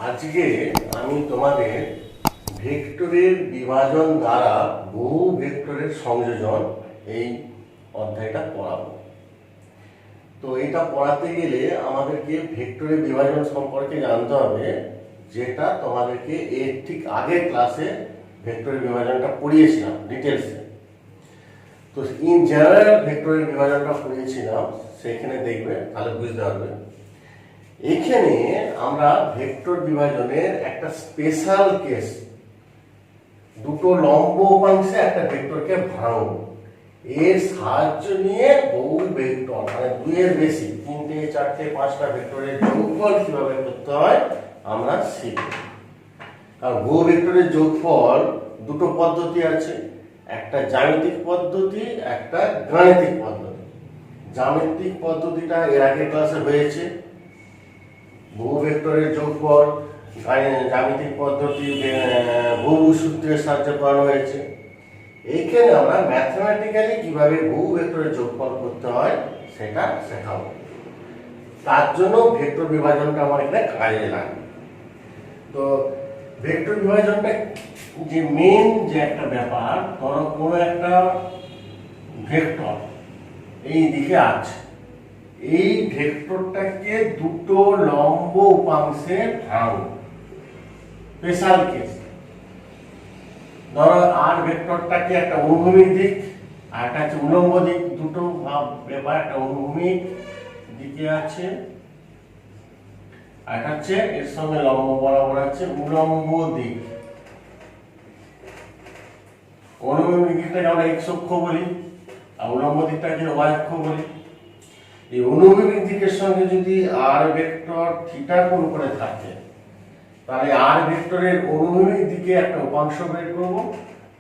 আজকে আমি তোমাদের ভেক্টরের বিভাজন দ্বারা বহু ভেক্টরের সংযোজন এই অধ্যায়টা পড়াবো। তো এটা পড়াতে গেলে আমাদেরকে ভেক্টরের বিভাজন সম্পর্কে জানতে হবে, যেটা তোমাদেরকে এর ঠিক আগের ক্লাসে ভেক্টরের বিভাজনটা পড়িয়েছিলাম ডিটেলসে। তো ইন জেনারেল ভেক্টরের বিভাজনটা পড়িয়েছিলাম, সেখানে দেখবে তাহলে বুঝতে পারবে। এখানে আমরা ভেক্টর বিভাজনের একটা স্পেশাল কেস, দুটো লম্ব উপাংশে একটা ভেক্টরকে ভাঙব, এর সাহায্য নিয়ে বহু ভেক্টর মানে দুইয়ের বেশি, তিনটে চারটে পাঁচটা ভেক্টরের যোগফল কিভাবে করতে হয় আমরা শিখব। কারণ বহু ভেক্টরের যোগফল দুটো পদ্ধতি আছে, একটা জ্যামিতিক পদ্ধতি, একটা গাণিতিক পদ্ধতি। জ্যামিতিক পদ্ধতিটা এর আগের ক্লাসে হয়েছে, বহু ভেক্টরের যোগফল জ্যামিতিক পদ্ধতি বহুভুজ সূত্রের সাহায্যে করানো হয়েছে। এইখানে আমরা ম্যাথমেটিক্যালি কিভাবে বহু ভেক্টরের যোগফল করতে হয় সেটা শেখাবো। তার জন্য ভেক্টর বিভাজনটা আমার এখানে কাজে লাগে। তো ভেক্টর বিভাজনটা যে মেন যে একটা ব্যাপার, ধরো কোনো একটা ভেক্টর এই দিকে আছে, এই ভেক্টরটাকে দুটো লম্ব উপাংশে ভাঙো, স্পেশাল কেস। ধরো আর ভেক্টরটাকে একটা অনুভূমিক দিক আর একটা হচ্ছে উলম্ব দিক, দুটো ব্যাপার, একটা অনুভূমিক দিকে আছে আর একটা হচ্ছে এর সঙ্গে লম্ব বরাবর আছে উলম্ব দিক। অনুভূমিক দিকটাকে আমরা এক্স অক্ষ বলি আর উলম্ব দিকটাকে ওয়াই অক্ষ বলি। এই অনুভূমিক দিকের সঙ্গে যদি আর ভেক্টর থিটা কোণ করে থাকে, তাহলে আর ভেক্টরের অনুভূমিক দিকে একটা উপাংশ বের করব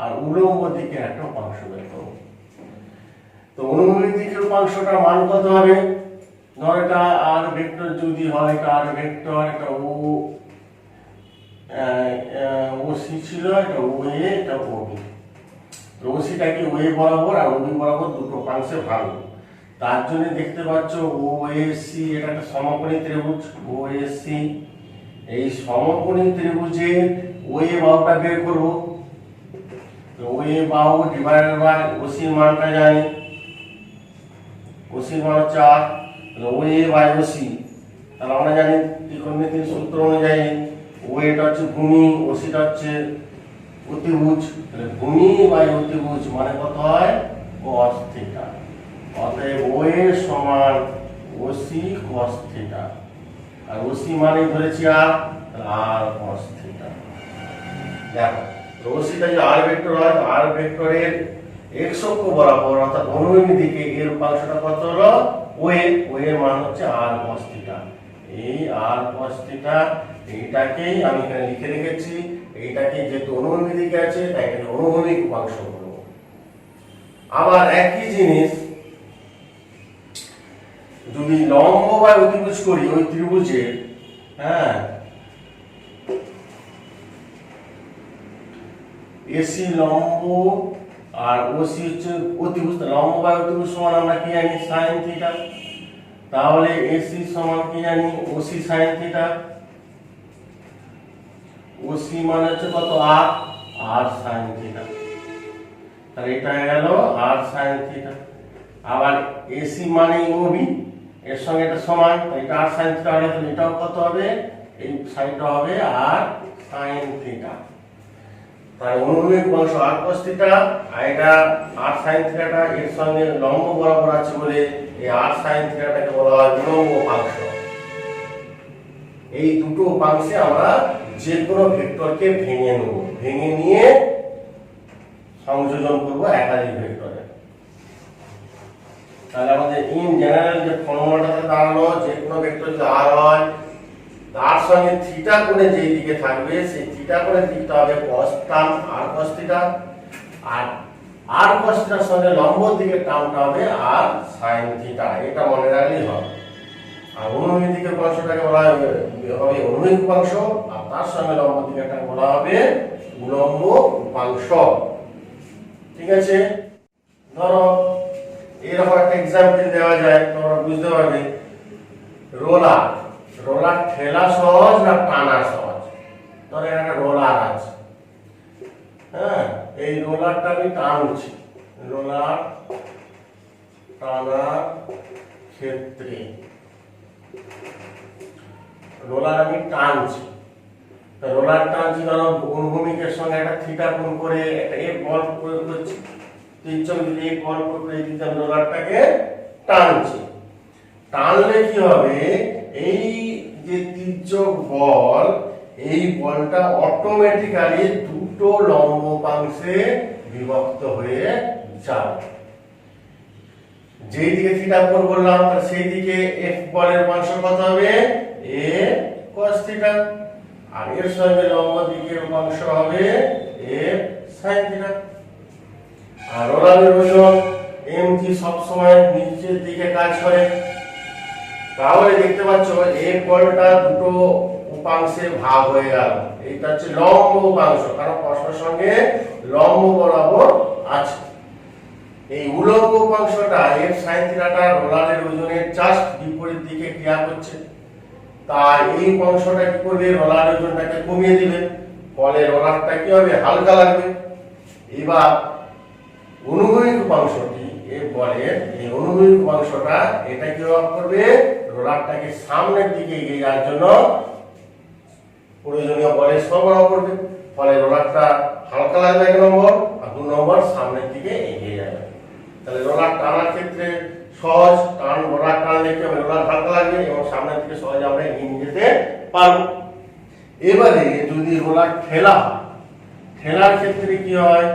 আর উলম্ব দিকে একটা উপাংশ বের করব। তো অনুভূমিক দিকের উপাংশটার মান কত হবে? ধর এটা আর ভেক্টর যদি হয়, এটা আর ভেক্টর, এটা ও সি ছিল, এটা ও এ, এটা ও বি। ও সিটাকে ও এ বরাবর আর ও বি বরাবর দুটো উপাংশে ভাঙবো। তার জন্য দেখতে পাচ্ছ ও এ সি, এটা একটা সমকোণী ত্রিভুজ ও এ সি। এই সমকোণী ত্রিভুজের ও এ বাহুটা বের করব। ও এ বাহু ডিভাইডেড বাই ও সি মানটা জানি, ও সি মান হচ্ছে 8, ও এ বাই ও সি। তাহলে আমরা জানি ত্রিকোণমিতির সূত্র অনুযায়ী ও এটা হচ্ছে ভূমি, ও সিটা হচ্ছে অতিভুজ। তাহলে ভূমি বাই অতিভুজ মানে কত হয়? cos theta. অতএব ও এ সমান ও সি cos থিটা, আর ও সি মানে ধরেছি আর cos থিটা। দেখো ও সিটা যদি আর ভেক্টর হয়, আর ভেক্টরের এক্স অক্ষ বরাবর অর্থাৎ অনুভূমিক দিকে এর উপাংশটা কত হলো? ও এর মান হচ্ছে আর cos থিটা। এই আর cos থিটা এইটাকেই আমি এখানে লিখে রেখেছি। এইটাকে যেহেতু অনুভূমিক দিকে আছে তাই এখানে অনুভূমিক উপাংশ করব। আবার একই জিনিস যদি লম্ব বা অতিভুজ করি, ওই ত্রিভুজের এসি লম্ব আর ওসি হচ্ছে অতিভুজ, লম্ব বা অতিভুজ সমান আমরা কি জানি? sin theta. তাহলে এসি সমান কি জানি? OC sin theta. ওসি মানে হচ্ছে কত? আর sin থিটা। তাহলে এটা গেল আর sin থিটা। আবার এসি মানে ওবি, এর সঙ্গে এটা সমান, এটা আর sin থিটা হলে এটাও কত হবে? এই সাইডটা হবে আর sin থিটা। তাই অনুভূমিক উপাংশ আর cos থিটা, আর এটা আর sin থিটাটা এর সঙ্গে লম্ব বরাবর আছে বলে এই আর sin থিটাটাকে বলা হয় উলম্ব উপাংশ। এই দুটো উপাংশে আমরা যে কোনো ভেক্টরকে ভেঙে নেব, ভেঙে নিয়ে সংযোজন করব একাধিক ভেক্টরে। তাহলে আমাদের ইন জেনারেল যে ফর্মুলাটাতে দাঁড়ালো, যে কোনো ভেক্টর যদি আর হয়, তার সঙ্গে থিটা কোণে যেই দিকে থাকবে সেই থিটা কোণের দিকটা হবে cos টার্ম আর cos থিটা, আর cos থিটার সঙ্গে লম্ব দিকের টার্মটা হবে আর sin থিটা। এটা মনে রাখলেই হবে। আর অনুভূমিক দিকের উপাংশটাকে বলা হবে অনুভূমিক উপাংশ, আর তার সঙ্গে লম্ব দিকেরটা বলা হবে উলম্ব উপাংশ। ঠিক আছে? ধরো এরকম একটা এক্সাম্পল দেওয়া যায়, তোমরা বুঝতে পারবে। রোলার ঠেলা সহজ না টানা সহজ? ধরো একটা রোলার আছে, হ্যাঁ, এই রোলারটা আমি টানছি, রোলার টানার ক্ষেত্রে রোলার আমি টানছি, রোলার টানছি, ধরো অনুভূমিকের সঙ্গে একটা থিটা কোণ করে একটা এ বল প্রয়োগ করছি, তির্যক যদি এই বল প্রয়োগ করে যদি আমি রোলারটাকে টানছি, টানলে কি হবে, এই যে তির্যক বল, এই বলটা অটোমেটিক্যালি দুটো লম্ব উপাংশে বিভক্ত হয়ে যাবে। যেই দিকে থিটা কোণ বললাম তার সেই দিকে এফ বলের উপাংশ কত হবে, এ cos থিটা, আর এর সঙ্গে লম্ব দিকের উপাংশ হবে এ sin থিটা। আর রোলারের ওজন mg সব সময় নিচের দিকে কাজ করে, তাহলে দেখতে পাচ্ছ এই বলটা দুটো উপাংশে ভাগ হয়ে গেল। এইটা হচ্ছে লম্ব উপাংশ, কারণ পরস্পরের সঙ্গে লম্ব বরাবর আছে। এই উলম্ব উপাংশটা এর sin থিটাটা রোলারের ওজনের জাস্ট বিপরীত দিকে ক্রিয়া করছে, তাই এই উপাংশটা কি করবে, রোলারের ওজনটাকে কমিয়ে দিবে, ফলে রোলারটা কি হবে, হালকা লাগবে। এবার অনুভূমিক উপাংশটি এর বলের এই অনুভূমিক উপাংশটা এটা কি করবে, রোলারটাকে সামনের দিকে এগিয়ে যাওয়ার জন্য প্রয়োজনীয় বলের সরবরাহ করবে, ফলে রোলারটা হালকা লাগবে এক নম্বর, আর দু নম্বর সামনের দিকে এগিয়ে যাবে। তাহলে রোলার টানার ক্ষেত্রে সহজ, টান রোলার টানলে কি হবে, রোলার হালকা লাগবে এবং সামনের দিকে সহজে আমরা এগিয়ে নিয়ে যেতে পারবো। এবারে যদি রোলার ঠেলা হয়, ঠেলার ক্ষেত্রে কি হয়,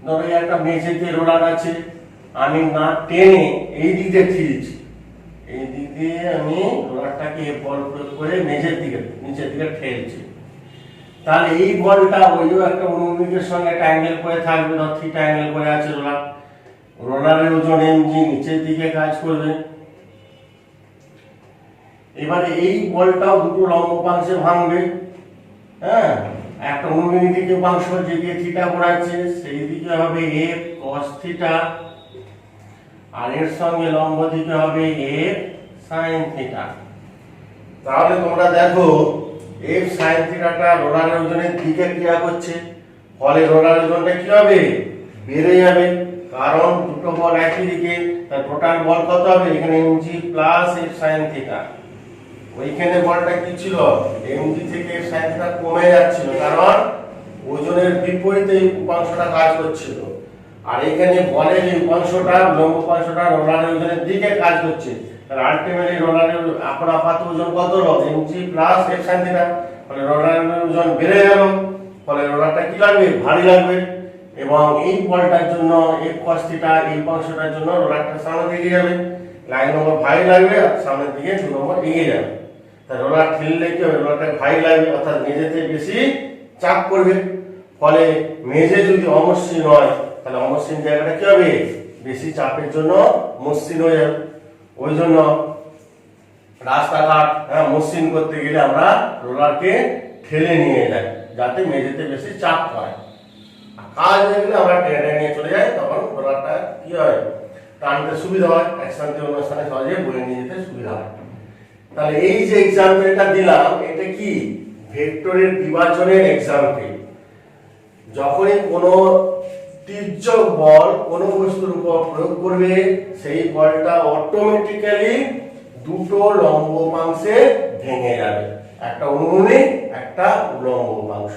ধরো একটা মেঝেতে রোলার আছে, আমি না টেনে এই দিক দিয়ে ঠেলেছি, এই দিক দিয়ে আমি রোলারটাকে বল প্রয়োগ করে মেঝের দিকে নিচের দিকে ঠেলছি, তাহলে এই বলটা ওই যে একটা অনুভূমিকের সঙ্গে একটা অ্যাঙ্গেল করে থাকবে, ধর থিটা অ্যাঙ্গেল করে আছে রোলার, রোলারের ওজন mg নিচের দিকে কাজ করবে। এবারে এই বলটাও দুটো লম্ব উপাংশে ভাঙবে, হ্যাঁ, একটা অনুভূমিক দিকে উপাংশ যেদিকে থিটা ঘোরাচ্ছে সেই দিকে হবে f cos থিটা, আর এর সঙ্গে লম্ব দিকে হবে f sin থিটা। তাহলে তোমরা দেখো f sin থিটাটা রোলারের ওজনের দিকে ক্রিয়া করছে, ফলে রোলারের ওজনটা কি হবে, বেড়ে যাবে, কারণ দুটো বল একই দিকে, তার টোটাল বল কত হবে, এখানে mg plus f sin theta, ওইখানে বলটা কি ছিল, mg থেকে f sin থিটা কমে যাচ্ছিল, কারণ ওজনের বিপরীতে উপাংশটা কাজ করছিল, আর এখানে বলের এই উপাংশটা লম্ব উপাংশটা রোলারের ওজনের দিকে কাজ করছে, তার আলটিমেটলি রোলারের এখন আপাতত ওজন কত হলো, mg plus f sin theta, ফলে রোলারের ওজন বেড়ে গেল, ফলে রোলারটা কি লাগবে, ভারী লাগবে, এবং এই বলটার জন্য f cos থিটা এই উপাংশটার জন্য রোলারটা সামনে দিকে যাবে, লাইন নম্বর ভারী লাগবে আর সামনের দিকে 2 নম্বর এগিয়ে যাবে। তাই রোলার ঠেললে কি হবে, রোলারটা ভারী লাগবে, অর্থাৎ মেঝেতে বেশি চাপ পড়বে, ফলে মেঝে যদি অমসৃণ হয় তাহলে অমসৃণ জায়গাটা কি হবে, বেশি চাপের জন্য মসৃণ হয়ে যাবে। ওই জন্য রাস্তাঘাট মসৃণ করতে গেলে আমরা রোলারকে ঠেলে নিয়ে যাই, যাতে মেঝেতে বেশি চাপ হয়, কাজ হয়ে গেলে আমরা টেনে নিয়ে চলে যাই, তখন রোলারটা কি হয়, টানতে সুবিধা হয়, এক স্থান থেকে অন্য স্থানে সহজে বয়ে নিয়ে যেতে সুবিধা হয়। তাহলে এই যে এক্সাম্পলটা দিলাম এটা কি, ভেক্টরের বিভাজনের এক্সাম্পল। যখনই কোনো তির্যক বল কোনো বস্তুর উপর প্রয়োগ করবে, সেই বলটা অটোমেটিক্যালি দুটো লম্ব উপাংশে ভেঙে যাবে, একটা অনুভূমিক একটা উলম্ব উপাংশ।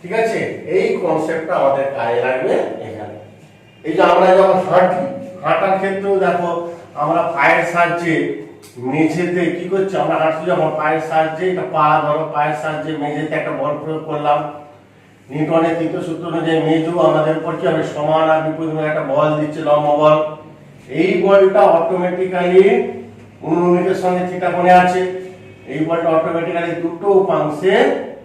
ঠিক আছে, এই কনসেপ্টটা আমাদের কাজে লাগবে এখানে। এই যে আমরা যখন হাঁটি, হাঁটার ক্ষেত্রেও দেখো আমরা পায়ের সাহায্যে মেঝেতে কি করছি, আমরা হাঁটছি যখন পায়ের সাহায্যে, এটা পা ধরো, পায়ের সাহায্যে মেঝেতে একটা বল প্রয়োগ করলাম, নিউটনের তৃতীয় সূত্র অনুযায়ী মেঝে আমাদের উপর কি হবে, সমান আর বিপরীত একটা বল দিচ্ছে, লম্ব বল। এই বলটা অটোমেটিক্যালি অনুভূমিকের সঙ্গে থিটা কোণে আছে, এই বলটা অটোমেটিক্যালি দুটো উপাংশে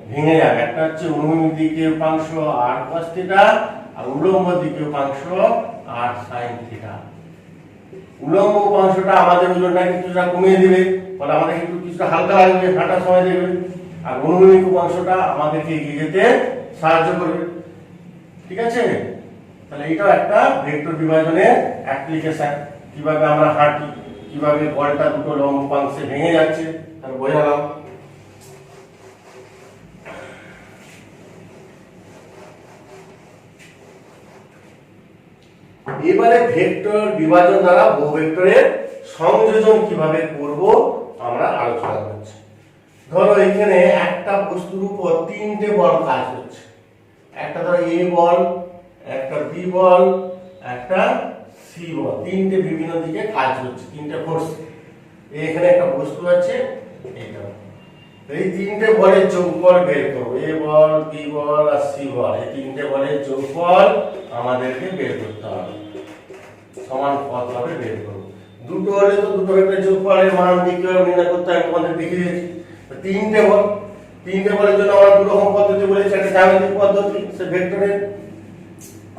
ভেঙে যাবে, একটা হচ্ছে অনুভূমিক দিকে উপাংশ r cos থিটা, আর উলম্ব দিকে উপাংশ r sin থিটা। উলম্ব উপাংশটা আমাদের ওজনটা কিছুটা কমিয়ে দিবে, ফলে আমাদের একটু কিছুটা হালকা লাগবে, হাঁটার সময় দেবে, আর অনুভূমিক উপাংশটা আমাদেরকে এগিয়ে যেতে সাহায্য করবে। ঠিক আছে, তাহলে এটাও একটা ভেক্টর বিভাজনের অ্যাপ্লিকেশন, কিভাবে আমরা হাঁটি, কিভাবে বলটা দুটো লম্ব উপাংশে ভেঙে যাচ্ছে তাহলে বোঝালাম। এবারে ভেক্টর বিভাজন দ্বারা বহু ভেক্টরের সংযোজন কিভাবে করব আমরা আলোচনা করছি। ধরো এখানে একটা বস্তুর উপর তিনটে বল কাজ হচ্ছে, একটা ধরো এ বল, একটা বি বল, একটা সি বল, তিনটে বিভিন্ন দিকে কাজ হচ্ছে, তিনটে ফোর্স। এখানে একটা বস্তু আছে, এটা এই তিনটে বলের যোগফল বের করবো, এ বল, বি বল আর সি বল, এই তিনটে বলের যোগফল আমাদেরকে বের করতে হবে, সমান পথ ভাবে বের করবো। দুটো হলে তো দুটো ভেক্টরের যোগফলের মান কিভাবে নির্ণয় করতে হয় তোমাদের দেখিয়ে দিয়েছি। তিনটে বল, তিনটে বলের জন্য আমরা দু রকম পদ্ধতি বলেছি, একটা জ্যামিতিক পদ্ধতি, সে ভেক্টরের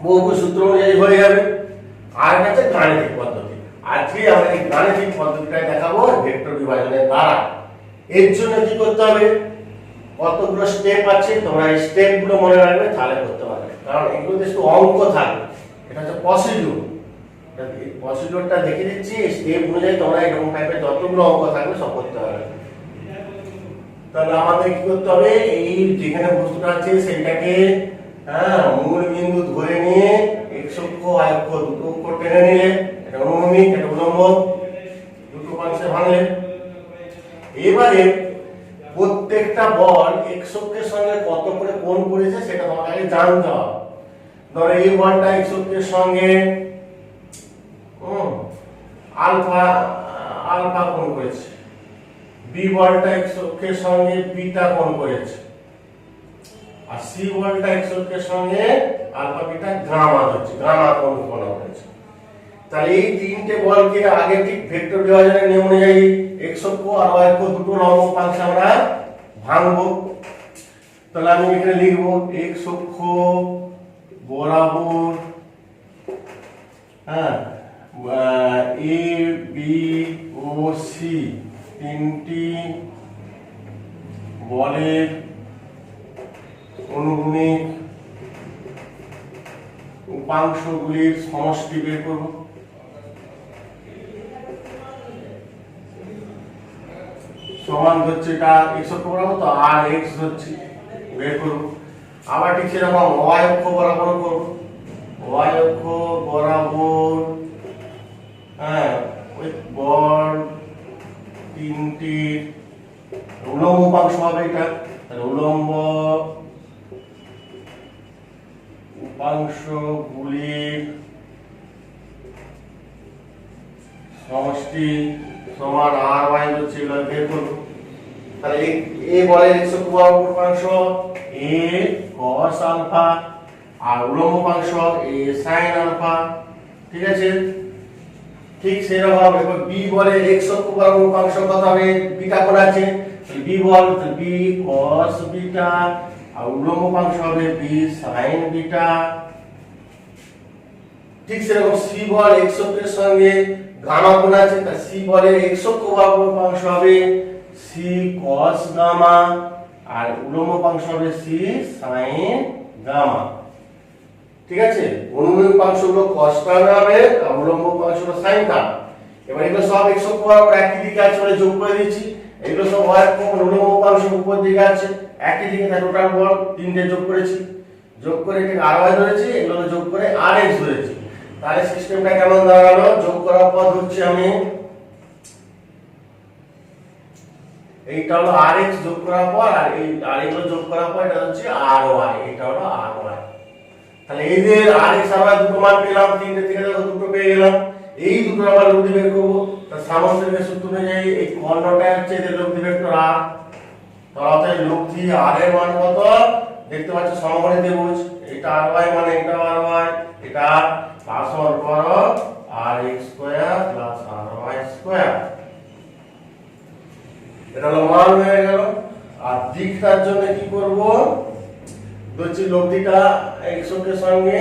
বহুভুজ সূত্র অনুযায়ী হয়ে যাবে, আর একটা গাণিতিক পদ্ধতি। আজকে আমরা এই গাণিতিক পদ্ধতিটা দেখাবো ভেক্টর বিভাজনের দ্বারা। এর জন্য কি করতে হবে, কতগুলো স্টেপ আছে, তোমরা এই স্টেপগুলো মনে রাখবে, তাহলে করতে পারবে, কারণ এগুলোতে শুধু অঙ্ক থাকবে। এটা হচ্ছে প্রসিডিউর, এই প্রসিডিউরটা দেখে দিচ্ছি, স্টেপ অনুযায়ী তোমরা এরকম টাইপের যতগুলো অঙ্ক থাকবে সব করতে পারবে। তাহলে আমাদের কি করতে হবে, এই যেখানে বস্তুটা আছে সেটাকে মূল বিন্দু ধরে নিয়ে x অক্ষ y অক্ষ দুটো অক্ষ টেনে নিলে, এটা অনুভূমিক, এটা উলম্ব, দুটো অংশে ভাঙলে, এবারে প্রত্যেকটা বল x অক্ষের সঙ্গে কত করে কোণ করেছে সেটা তোমাকে আগে জানতে হবে। ধরো এই বলটা x অক্ষের সঙ্গে আলফা আলফা কোণ করেছে, বি বলটা x অক্ষের সঙ্গে বিটা কোণ করেছে, আর সি বলটা x অক্ষের সঙ্গে আলফা বিটা গামা হচ্ছে, গামা কোণ করেছে। তাহলে এই তিনটে বলকে আগে ঠিক ভেক্টর বিভাজনের নিয়ম অনুযায়ী x অক্ষ আর y অক্ষ দুটো লম্ব উপাংশে আমরা ভাঙবো। তাহলে আমি এখানে লিখবো x অক্ষ বরাবর এ বি ও সি তিনটি বলের অনুভূমিক উপাংশগুলির সমষ্টি বের করব। সমান হচ্ছে এটা x অক্ষ বরাবর, তো আর x হচ্ছে বের করব। আবার ঠিক সেরকম y অক্ষ বরাবর করব, y অক্ষ বরাবর ওই বল তিনটি উলম্ব উপাংশ হবে, এটা উলম্ব উপাংশগুলির সমষ্টি সমান আর y হচ্ছে, এগুলো বের করব। তাহলে এ বলের x অক্ষ বরাবর উপাংশ a cos আলফা আর উলম্ব উপাংশ a sin আলফা, ঠিক আছে। ঠিক সেরকম এবার বি বলে x অক্ষ বরাবর উপাংশ কত হবে, বিটা কোণ আছে, বি বল বি cos বিটা আর উলম্ব উপাংশ হবে বি sin বিটা। ঠিক সেরকম সি বল x অক্ষের সঙ্গে গামা কোণ আছে, তাই সি বলের x অক্ষ বরাবর উপাংশ হবে সি cos গামা আর উলম্ব উপাংশ হবে সি sin গামা, ঠিক আছে। অনুভূমিক উপাংশগুলো cos টার্মে হবে আর উলম্ব উপাংশগুলো sin টার্ম। এবার এগুলো সব x অক্ষ বরাবর একই দিকে আছে বলে যোগ করে দিচ্ছি, এগুলো সব y অক্ষ উলম্ব উপাংশ উপর দিকে আছে একই দিকে, তাই টোটাল বল তিনটে যোগ করেছি, যোগ করে এটাকে ry ধরেছি, এগুলো যোগ করে rx ধরেছি। তাহলে সিস্টেমটা কেমন দাঁড়ালো, যোগ করার পর হচ্ছে আমি এইটা হলো rx যোগ করার পর আর এই আর এগুলো যোগ করার পর এটা হচ্ছে ry, এটা হলো ry। তাহলে এই যে rx আর y দুটো মান পেলাম, তিনটে থেকে দুটো পেয়ে গেলাম, এই দুটো আবার লব্ধি বের করব। তার সামঞ্জস্যের সূত্র অনুযায়ী এই কর্ণটা হচ্ছে এর লব্ধি ভেক্টর r, তাহলে লব্ধি r এর মান কত দেখতে পাচ্ছ, সমকোণী ত্রিভুজ, এটা ry মানে এটা ry, এটা প্লাস হওয়ার পর rx square plus ry square, এটা হলো মান হয়ে গেল। আর দিকটার জন্য কি করব, ধরছি লব্ধিটা x অক্ষের সঙ্গে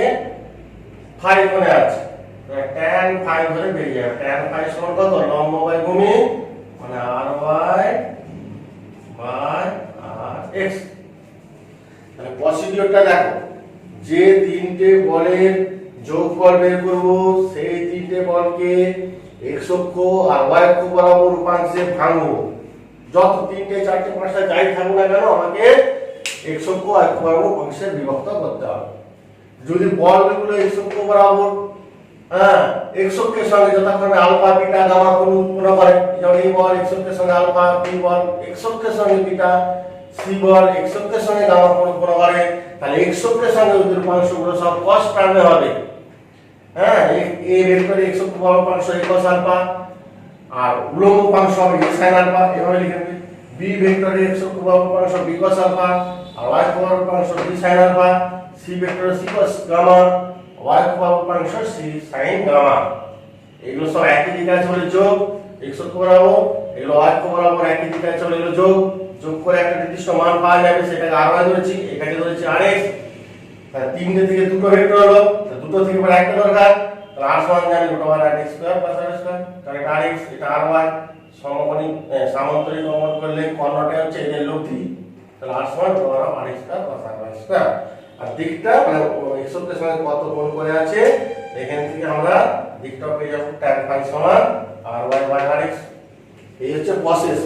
ফাই কোণে আছে, tan ফাই ধরে বেরিয়ে যাবে, tan ফাই সমান কত, লম্ব বাই ভূমি মানে ry বাই rx। তাহলে প্রসিডিউরটা দেখো, যে তিনটে বলের যোগফল বের করব সেই তিনটে বলকে এক্স অক্ষ আর ওয়াই অক্ষ বরাবর উপাংশে ভাঙবো। যত 3টে 4টে 5টা যাই থাকুক না কেন আমাকে এক্স অক্ষ আর অক্ষ বরাবর উপাংশে বিভক্ত করতে হবে। যদি বলগুলো এক্স অক্ষ বরাবর এক্স অক্ষের সঙ্গে যথাক্রমে আলফা বিটা গামা কোণ উৎপন্ন করে, যেমন এই বল এক্স অক্ষের সঙ্গে আলফা, বি বল এক্স অক্ষের সঙ্গে বিটা, সি বল এক্স অক্ষের সঙ্গে গামা কোণ উৎপন্ন করে, তাহলে এক্স অক্ষের সঙ্গে ওদের উপাংশগুলো সব cos টার্মে হবে। এ ভেক্টর এক্স অক্ষ বরাবর উপাংশ a cos আলফা আর উলম্ব উপাংশ হবে a sin আলফা, এভাবে লিখে নেবে। বি ভেক্টর এক্স অক্ষ বরাবর উপাংশ b cos আলফা আর y অক্ষ বরাবর উপাংশ b sin আলফা, c vector c cos gamma, y অক্ষ বরাবর উপাংশ c sin গামা। এগুলো সব একই দিকে চলে যোগ, x অক্ষ বরাবর এগুলো y অক্ষ বরাবর একই দিকে চলে এগুলো যোগ, যোগ করে একটা নির্দিষ্ট মান পাওয়া যাবে, সেটাকে ry ধরেছি, এটাকে ধরেছি rx। তাহলে 3টে থেকে দুটো ভেক্টর হলো, তো দুটো থেকে পরে একটা দরকার, তাহলে r সমান জানি √r² + r², তাহলে এটা rx এটা ry, সমকোণী সামান্তরিক অঙ্কন করলে কর্ণটা হচ্ছে এদের লব্ধি, তাহলে r সমান √rx² + r²। আর দিকটা মানে x অক্ষের সঙ্গে কত কোণ করে আছে এখান থেকে আমরা দিকটা পেয়ে যাব tan phi সমান ry/rx। এই হচ্ছে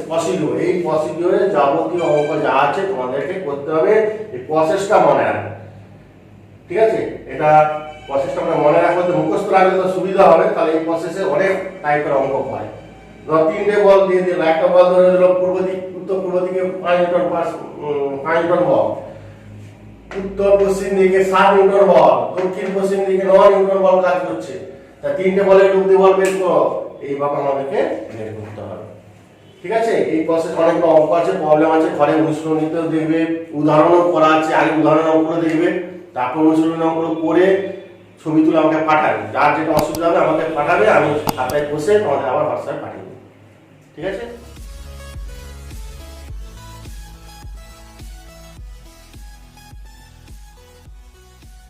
প্রসিডিউর। এই প্রসিডিউরে যাবতীয় অঙ্ক যা আছে তোমাদেরকে করতে হবে, এই প্রসেসটা মনে রাখবে, ঠিক আছে? এটা প্রসেসটা আমরা মনে রাখলে তো মুখস্থ রাখলে তো সুবিধা হবে। তাহলে এই প্রসেসে অনেক টাইপের অঙ্ক হয়। ধর 3টে বল দিয়ে দিল, একটা বল ধরে দিল উত্তর পূর্ব দিকে 5 নিউটন বল, উত্তর পশ্চিম দিকে 7 নিউটন বল, দক্ষিণ পশ্চিম দিকে 9 নিউটন বল কাজ করছে। তা 3টে বলের লব্ধি বল বের করো, এইভাবে আমাদেরকে বের করতে হবে, ঠিক আছে? এই প্রসেস অনেকগুলো অঙ্ক আছে, প্রবলেম আছে, ঘরে অনুশীলনীতেও দেখবে, উদাহরণও করা আছে, আগে উদাহরণ অঙ্কগুলো দেখবে, তারপর অনুশীলনী অঙ্কগুলো করে ছবি তুলে আমাকে পাঠাবে। যার যেটা অসুবিধা হবে আমাকে পাঠাবে, আমি খাতায় বসে তোমাদের আবার হোয়াটসঅ্যাপে পাঠিয়ে দেবো, ঠিক আছে?